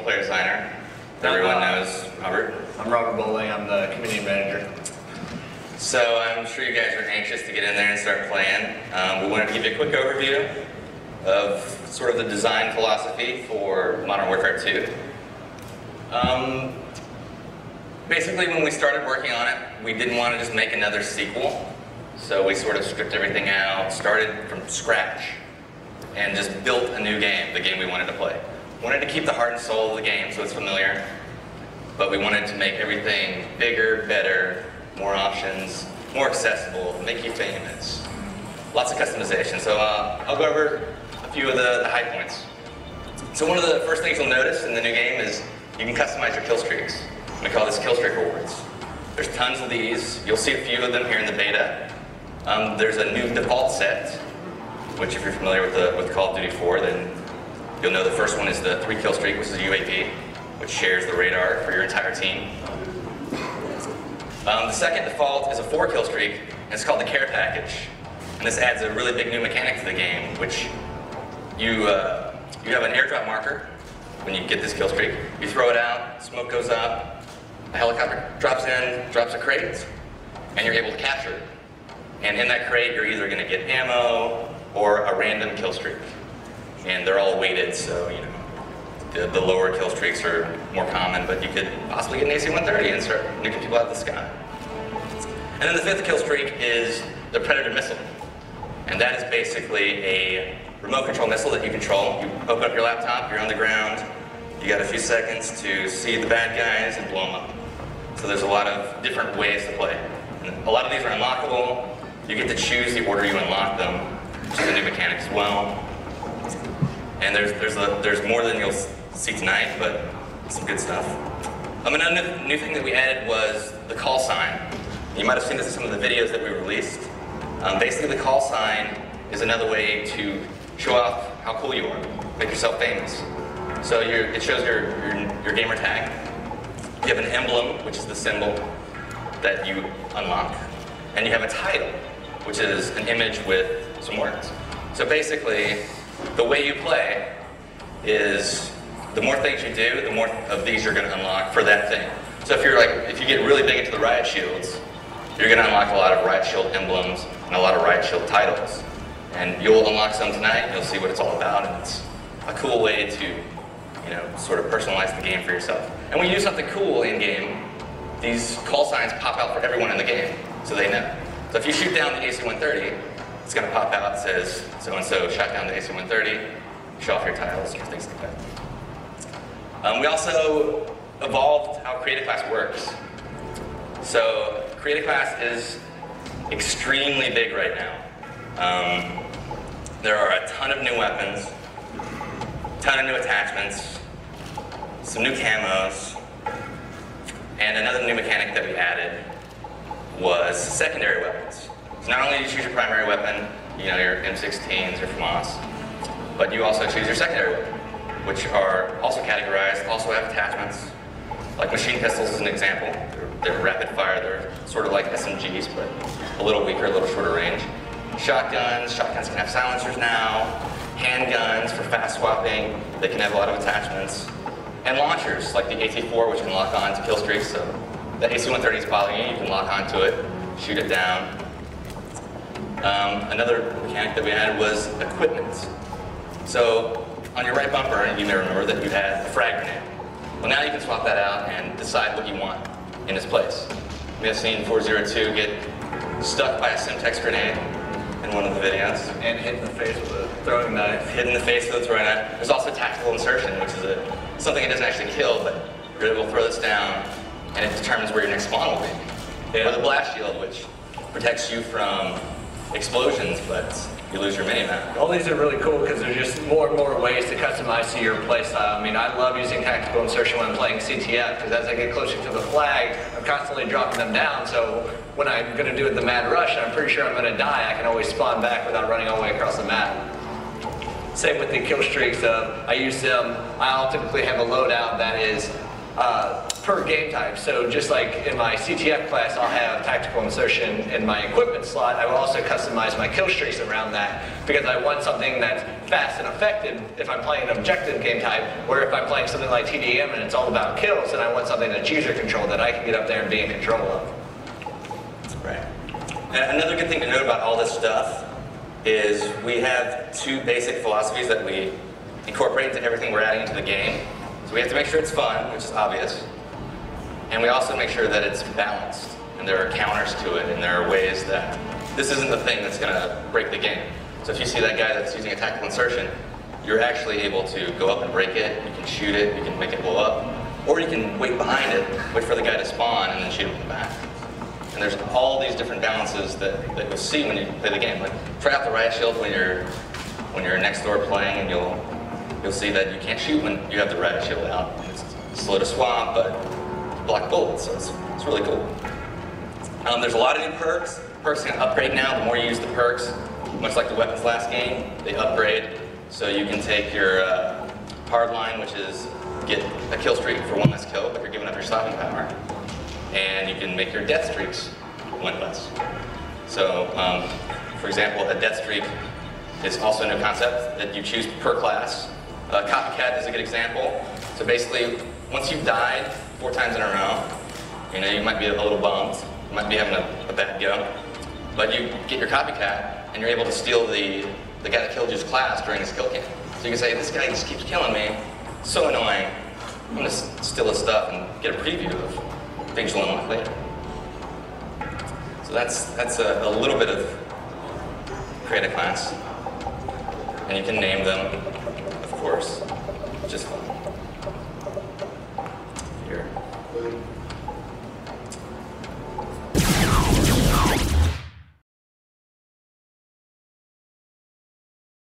player designer. Everyone knows Robert. I'm Robert Bowling. I'm the community manager. So I'm sure you guys are anxious to get in there and start playing. We wanted to give you a quick overview of sort of the design philosophy for Modern Warfare 2. Basically, when we started working on it, we didn't want to just make another sequel. So we sort of stripped everything out, started from scratch, and just built a new game, the game we wanted to play. Wanted to keep the heart and soul of the game so it's familiar, but we wanted to make everything bigger, better, more options, more accessible, make you famous. Lots of customization. So I'll go over a few of the high points. So one of the first things you'll notice in the new game is you can customize your kill streaks. We call this kill streak rewards. There's tons of these. You'll see a few of them here in the beta. There's a new default set, which if you're familiar with Call of Duty 4, then you'll know the first one is the 3 kill streak, which is a UAV, which shares the radar for your entire team. The second default is a 4 kill streak, and it's called the care package. And this adds a really big new mechanic to the game, which you have an airdrop marker when you get this kill streak. You throw it out, smoke goes up, a helicopter drops in, drops a crate, and you're able to capture it. And in that crate, you're either going to get ammo or a random kill streak. And they're all weighted, so you know the lower kill streaks are more common, but you could possibly get an AC-130 and start nuking people out of the sky. And then the 5th kill streak is the Predator missile. And that is basically a remote control missile that you control. You open up your laptop, you're on the ground, you got a few seconds to see the bad guys and blow them up. So there's a lot of different ways to play. And a lot of these are unlockable. You get to choose the order you unlock them, which is a new mechanic as well. And there's more than you'll see tonight, but some good stuff. Another new thing that we added was the call sign. You might have seen this in some of the videos that we released. Basically, the call sign is another way to show off how cool you are, make yourself famous. So it shows your gamer tag. You have an emblem, which is the symbol that you unlock, and you have a title, which is an image with some words. So basically, the way you play is the more things you do, the more of these you're going to unlock for that thing. So if you get really big into the riot shields, you're going to unlock a lot of riot shield emblems and a lot of riot shield titles. And you'll unlock some tonight, and you'll see what it's all about, and it's a cool way to, sort of personalize the game for yourself. And when you do something cool in-game, these call signs pop out for everyone in the game, so they know. So if you shoot down the AC-130, it's going to pop out that says, so-and-so shot down the AC-130, show off your titles and things like that. We also evolved how Creative Class works. So Creative Class is extremely big right now. There are a ton of new weapons, a ton of new attachments, some new camos, and another new mechanic that we added was secondary weapons. So not only do you choose your primary weapon, your M16s, your FAMAS, but you also choose your secondary weapon, which are also categorized, also have attachments. Like machine pistols is an example. They're rapid fire, they're sort of like SMGs, but a little weaker, a little shorter range. Shotguns can have silencers now. Handguns for fast swapping, they can have a lot of attachments. And launchers, like the AT-4, which can lock on to kill streaks. So the AC-130 is following you, you can lock onto it, shoot it down. Another mechanic that we added was equipment. So on your right bumper, you may remember that you had a frag grenade. Well, now you can swap that out and decide what you want in its place. We have seen 402 get stuck by a Semtex grenade in one of the videos. And hit in the face with a throwing knife. Hit in the face with a throwing knife. There's also tactical insertion, which is something it doesn't actually kill, but you're able to throw this down, and it determines where your next spawn will be. Yeah. Or the blast shield, which protects you from explosions, but you lose your mini-map. All these are really cool because there's just more and more ways to customize to your playstyle. I mean, I love using tactical insertion when I'm playing CTF because as I get closer to the flag, I'm constantly dropping them down. So when I'm going to do the mad rush and I'm pretty sure I'm going to die, I can always spawn back without running all the way across the map. Same with the kill streaks. I use them. I'll typically have a loadout that is per game type. So just like in my CTF class, I'll have tactical insertion in my equipment slot. I will also customize my kill streaks around that because I want something that's fast and effective if I'm playing an objective game type, or if I'm playing something like TDM and it's all about kills, then I want something that's user controlled that I can get up there and be in control of. Right. And another good thing to note about all this stuff is we have two basic philosophies that we incorporate into everything we're adding into the game. So we have to make sure it's fun, which is obvious, and we also make sure that it's balanced, and there are counters to it, and there are ways that this isn't the thing that's going to break the game. So if you see that guy that's using a tactical insertion, you're actually able to go up and break it, you can shoot it, you can make it blow up, or you can wait behind it, wait for the guy to spawn, and then shoot him in the back. And there's all these different balances that you'll see when you play the game. Like, try out the riot shield when you're next door playing, and you'll see that you can't shoot when you have the riot shield out. It's slow to swamp, but block bullets, so it's really cool. There's a lot of new perks. Perks can upgrade now. The more you use the perks, much like the weapons last game, they upgrade. So you can take your hard line, which is get a kill streak for one less kill, but you're giving up your stopping power. And you can make your death streaks one less. So, for example, a death streak is also a new concept that you choose per class. Copycat is a good example. So basically, once you've died 4 times in a row, you might be a little bummed, you might be having a bad go, but you get your copycat, and you're able to steal the guy that killed you's class during his kill cam. So you can say, this guy just keeps killing me, so annoying, I'm gonna steal his stuff and get a preview of things you'll unlock later. So that's a little bit of create a class, and you can name them, of course, just fun. Here.